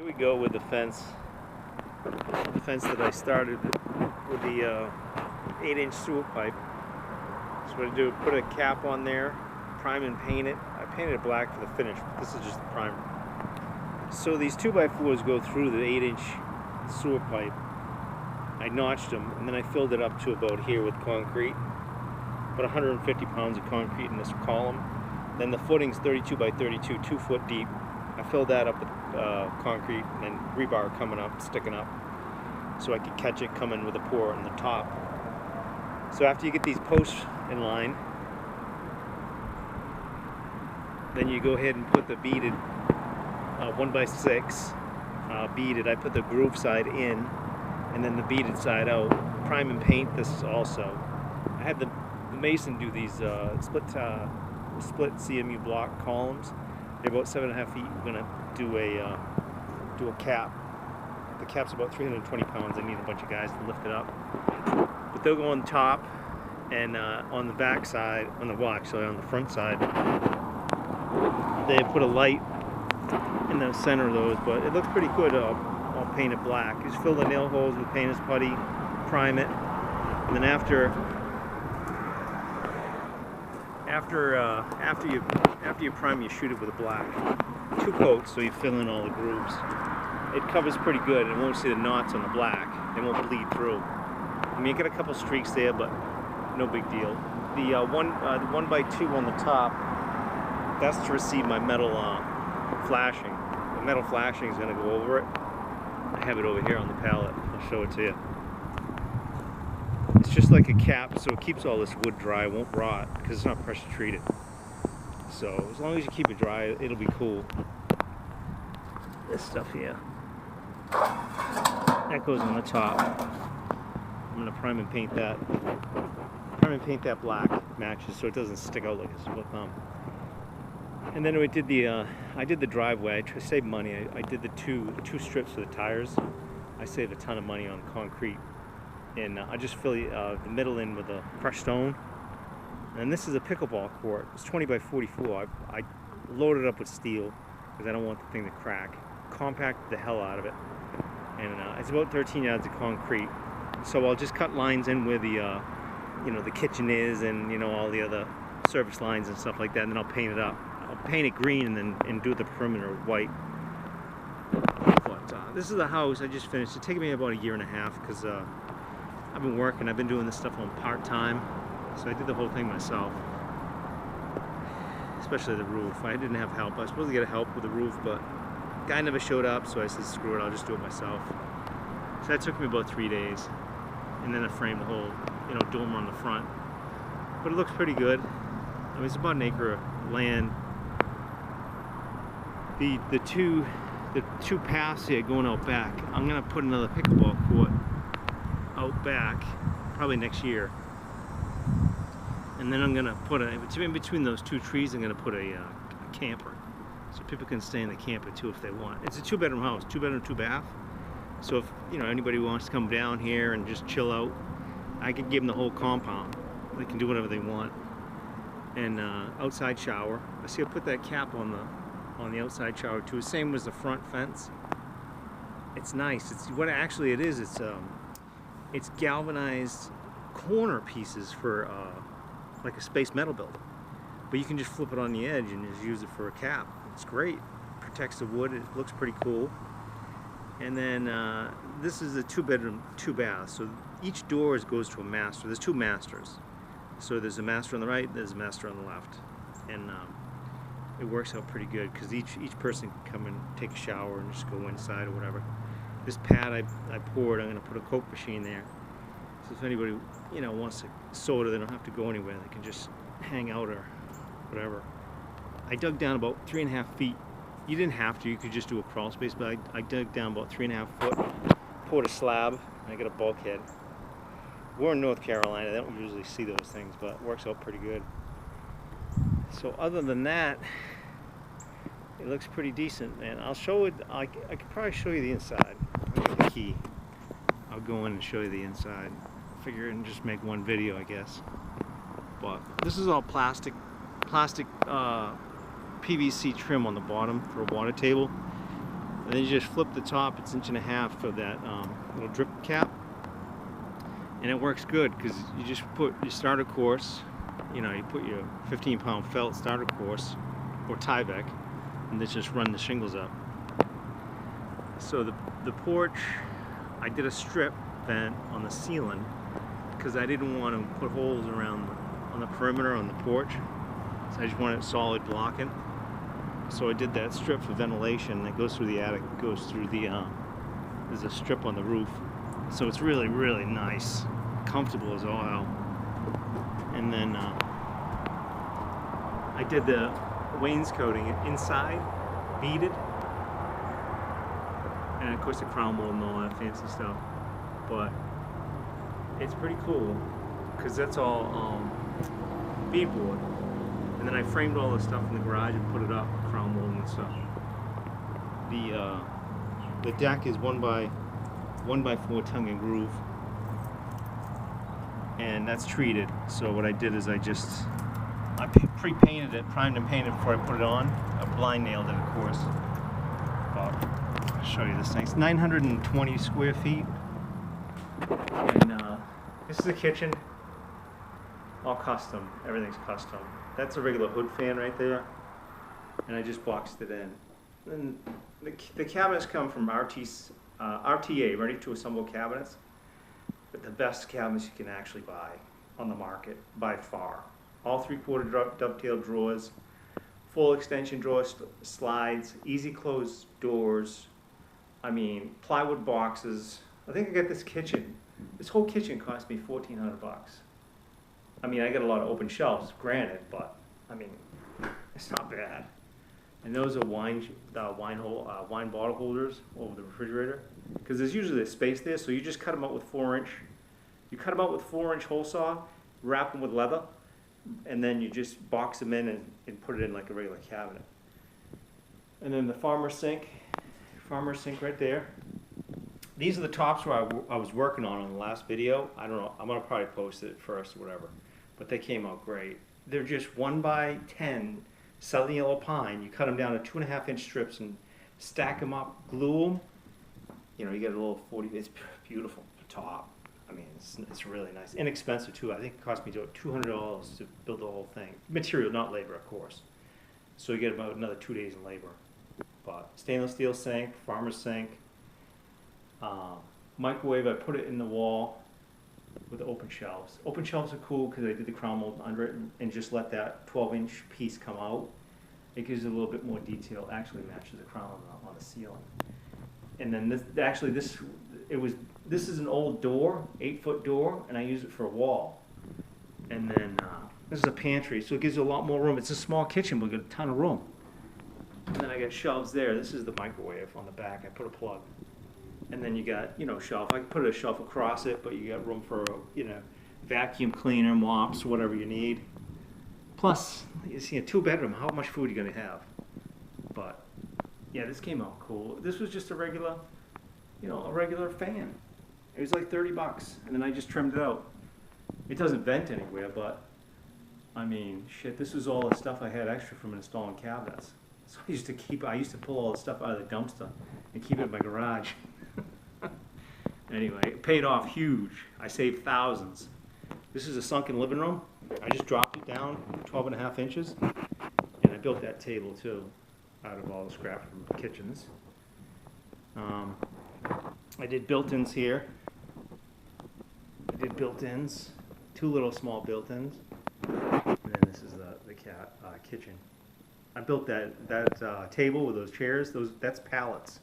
we go with the fence. The fence that I started with the 8-inch sewer pipe. So what I do, put a cap on there, prime and paint it. I painted it black for the finish. This is just the primer. So these 2x4s go through the 8-inch sewer pipe. I notched them and then I filled it up to about here with concrete. About 150 pounds of concrete in this column. Then the footing's 32 by 32, 2 foot deep. I filled that up with concrete and then rebar coming up, sticking up, so I could catch it coming with a pour on the top. So after you get these posts in line, then you go ahead and put the beaded 1x6 beaded. I put the groove side in and then the beaded side out. Prime and paint this also. I had the mason do these split CMU block columns. They're about 7.5 feet. We're gonna do a cap. The cap's about 320 pounds. I need a bunch of guys to lift it up. But they'll go on top and on the back side, on the front side, they put a light in the center of those. But it looks pretty good. I'll paint it black. Just fill the nail holes with painter's putty, prime it, and then after you prime, you shoot it with a black. 2 coats, so you fill in all the grooves. It covers pretty good, and it won't see the knots on the black. They won't bleed through. I mean, you get a couple streaks there, but no big deal. The 1x2 on the top, that's to receive my metal flashing. The metal flashing is going to go over it. I have it over here on the pallet. I'll show it to you. It's just like a cap, so it keeps all this wood dry, it won't rot, because it's not pressure treated. So as long as you keep it dry, it'll be cool. This stuff here, that goes on the top. I'm going to prime and paint that. Prime and paint that black, matches, so it doesn't stick out like a split thumb. And then I did the driveway. I saved money. I did the two strips for the tires. I saved a ton of money on concrete. And I just fill the middle in with a crushed stone. And this is a pickleball court. It's 20 by 44. I loaded it up with steel because I don't want the thing to crack. Compacted the hell out of it. And it's about 13 yards of concrete. So I'll just cut lines in where the the kitchen is, and all the other service lines and stuff like that. And then I'll paint it up. I'll paint it green and do the perimeter white. But this is the house I just finished. It's taken me about 1.5 years because I've been working. I've been doing this stuff on part-time, so I did the whole thing myself, especially the roof. I didn't have help. I was supposed to get help with the roof, but the guy never showed up, so I said, screw it, I'll just do it myself. So that took me about 3 days, and then I framed the whole dormer on the front. But it looks pretty good. I mean, it's about 1 acre of land. The two paths here going out back, I'm gonna put another pickleball court out back probably next year, and then I'm gonna put in between those 2 trees. I'm gonna put a camper, so people can stay in the camper too if they want. It's a 2-bedroom house, 2-bedroom, 2-bath. So if anybody wants to come down here and just chill out, I can give them the whole compound. They can do whatever they want. And outside shower. I see I put that cap on the outside shower too. Same as the front fence. It's nice. It's what actually it is. It's galvanized corner pieces for like a space metal building. But you can just flip it on the edge and just use it for a cap. It's great. Protects the wood. It looks pretty cool. And then this is a 2-bedroom, 2-bath. So each door goes to a master. There's 2 masters. So there's a master on the right, there's a master on the left. And it works out pretty good because each person can come and take a shower and just go inside or whatever. This pad I poured, I'm going to put a Coke machine there. So if anybody wants a soda, they don't have to go anywhere. They can just hang out or whatever. I dug down about 3.5 feet. You didn't have to, you could just do a crawl space, but I dug down about 3.5 foot, poured a slab, and I got a bulkhead. We're in North Carolina, they don't usually see those things, but it works out pretty good. So other than that, it looks pretty decent, and I'll show it. I could probably show you the inside. I got the key. I'll go in and show you the inside. Figure and just make one video, I guess. But this is all plastic PVC trim on the bottom for a water table. And then you just flip the top, it's 1.5 inches for that little drip cap. And it works good because you just put your starter course, you know, you put your 15-pound felt starter course or Tyvek, and then just run the shingles up. So the porch, I did a strip vent on the ceiling because I didn't want to put holes around on the perimeter on the porch. So I just wanted solid blocking. So I did that strip for ventilation that goes through the attic, goes through the, there's a strip on the roof. So it's really, really nice, comfortable as all. And then I did the wainscoting inside, beaded. And of course the crown mold and all that fancy stuff. But it's pretty cool because that's all beadboard. And then I framed all the stuff in the garage and put it up, crown mold and stuff. The deck is 1x4 tongue and groove, and that's treated. So what I did is I pre-painted it, primed and painted before I put it on. I blind nailed it, of course. But I'll show you this thing. It's 920 square feet, and this is the kitchen. All custom. Everything's custom. That's a regular hood fan right there, and I just boxed it in. And the cabinets come from RTA, ready to assemble cabinets, but the best cabinets you can actually buy on the market by far. All 3/4 dovetail drawers, full extension drawers, slides, easy close doors. I mean, plywood boxes. I think I got this kitchen. This whole kitchen cost me $1,400. I mean, I got a lot of open shelves, granted, but I mean, it's not bad. And those are wine bottle holders over the refrigerator, because there's usually a space there. So you just cut them out with 4-inch. You cut them out with 4-inch hole saw, wrap them with leather, and then you just box them in and put it in like a regular cabinet. And then the farmer sink right there. These are the tops where I was working on the last video. I don't know, I'm gonna probably post it first or whatever, but they came out great. They're just 1x10 Southern Yellow Pine. You cut them down to 2.5-inch strips and stack them up, glue them. You know, you get a little 40, it's beautiful top. I mean, it's really nice. Inexpensive too. I think it cost me $200 to build the whole thing. Material, not labor, of course. So you get about another 2 days in labor. But stainless steel sink, farmer's sink. Microwave, I put it in the wall with open shelves. Open shelves are cool because I did the crown mold under it and just let that 12-inch piece come out. It gives it a little bit more detail. Actually matches the crown on the ceiling. And then this is an old door, 8-foot door, and I use it for a wall. And then this is a pantry, so it gives you a lot more room. It's a small kitchen, but we got a ton of room. And then I got shelves there. This is the microwave on the back. I put a plug. And then you got, you know, shelf. I can put a shelf across it, but you got room for, you know, vacuum cleaner, mops, whatever you need. Plus, you see, a 2-bedroom, how much food are you going to have? But, yeah, this came out cool. This was just a regular, you know, a regular fan. It was like $30, and then I just trimmed it out. It doesn't vent anywhere, but, I mean, shit, this was all the stuff I had extra from installing cabinets. So I used to pull all the stuff out of the dumpster and keep it in my garage. Anyway, it paid off huge. I saved thousands. This is a sunken living room. I just dropped it down 12.5 inches, and I built that table too, out of all the scrap from the kitchens. I did built-ins here. I did built-ins, 2 little small built-ins, and then this is the kitchen. I built that table with those chairs. That's pallets.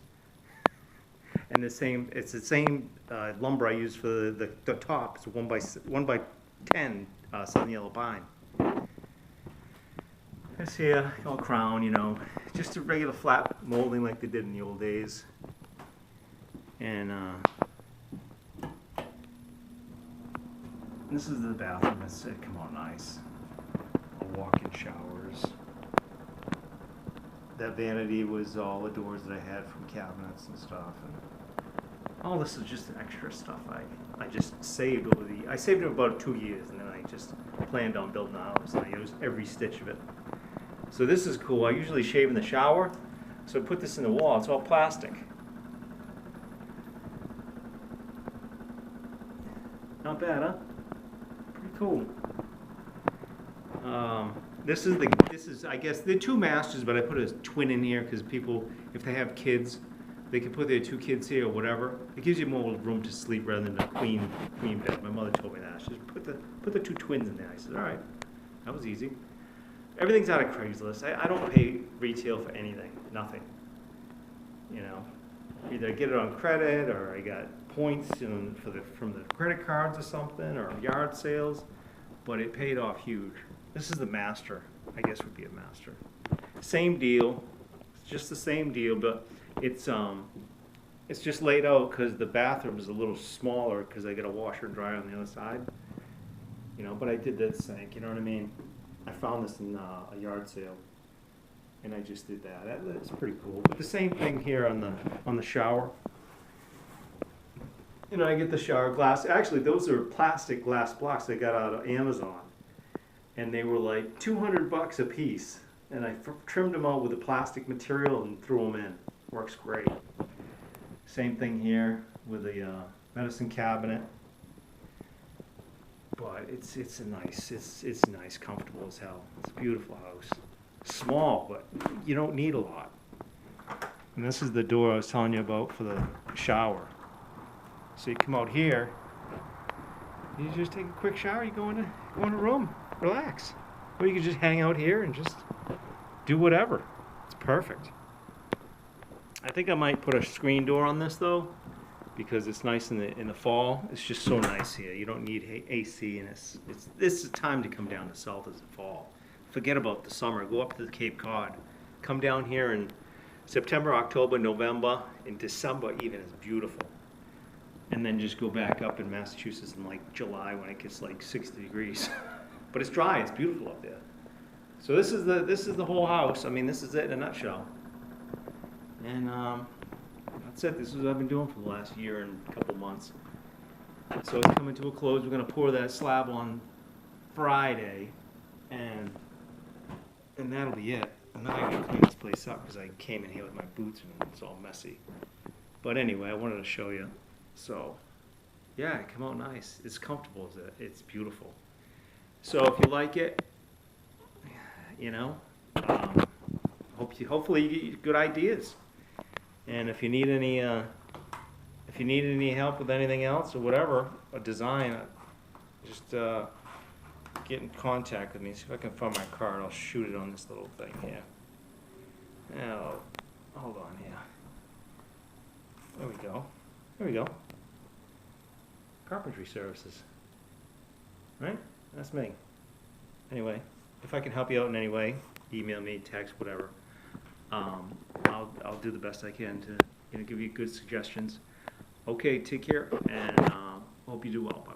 And it's the same lumber I use for the top. It's a 1x10 Southern Yellow Pine. This here, all crown, you know, just a regular flat molding like they did in the old days. And this is the bathroom. It come out nice. Walk-in showers. That vanity was all the doors that I had from cabinets and stuff. And all this is just extra stuff I just saved I saved it about 2 years, and then I just planned on building a house, and I used every stitch of it. So this is cool. I usually shave in the shower. So I put this in the wall. It's all plastic. Not bad, huh? Pretty cool. This is I guess they're two masters, but I put a twin in here because people, if they have kids, they can put their two kids here or whatever. It gives you more room to sleep rather than a queen bed. My mother told me that. She just put the two twins in there. I said, all right, that was easy. Everything's out of Craigslist. I don't pay retail for anything, nothing. You know, either I get it on credit or I got points from the credit cards or something, or yard sales. But it paid off huge. This is the master. I guess would be a master. Same deal. It's just the same deal, but it's just laid out because the bathroom is a little smaller because I got a washer and dryer on the other side. You know, but I did this sink. You know what I mean? I found this in a yard sale, and I just did that. That's pretty cool. But the same thing here on the shower. You know, I get the shower glass. Actually, those are plastic glass blocks I got out of Amazon. And they were like $200 a piece. And I trimmed them out with the plastic material and threw them in. Works great. Same thing here with the medicine cabinet. But it's nice, comfortable as hell. It's a beautiful house. Small, but you don't need a lot. And this is the door I was telling you about for the shower. So you come out here, you just take a quick shower, you go in a room, relax. Or you can just hang out here and just do whatever. It's perfect. I think I might put a screen door on this though, because it's nice in the fall. It's just so nice here. You don't need AC, and this is time to come down to south as the fall. Forget about the summer. Go up to the Cape Cod. Come down here in September, October, November, and December even is beautiful. And then just go back up in Massachusetts in like July when it gets like 60 degrees. But it's dry, it's beautiful up there. So this is the whole house. I mean, this is it in a nutshell. And that's it. This is what I've been doing for the last year and a couple months. So it's coming to a close. We're gonna pour that slab on Friday, and that'll be it. And then I gotta clean this place up because I came in here with my boots and it's all messy. But anyway, I wanted to show you. So, yeah, it came out nice. It's comfortable. It's beautiful. So if you like it, you know, hopefully you get good ideas. And if you need any help with anything else or whatever, a design, just get in contact with me. See if I can find my card. I'll shoot it on this little thing here. Now, hold on here. There we go. There we go. Carpentry services. Right? That's me. Anyway, if I can help you out in any way, email me, text, whatever. I'll do the best I can to give you good suggestions. Okay, take care, and hope you do well. Bye.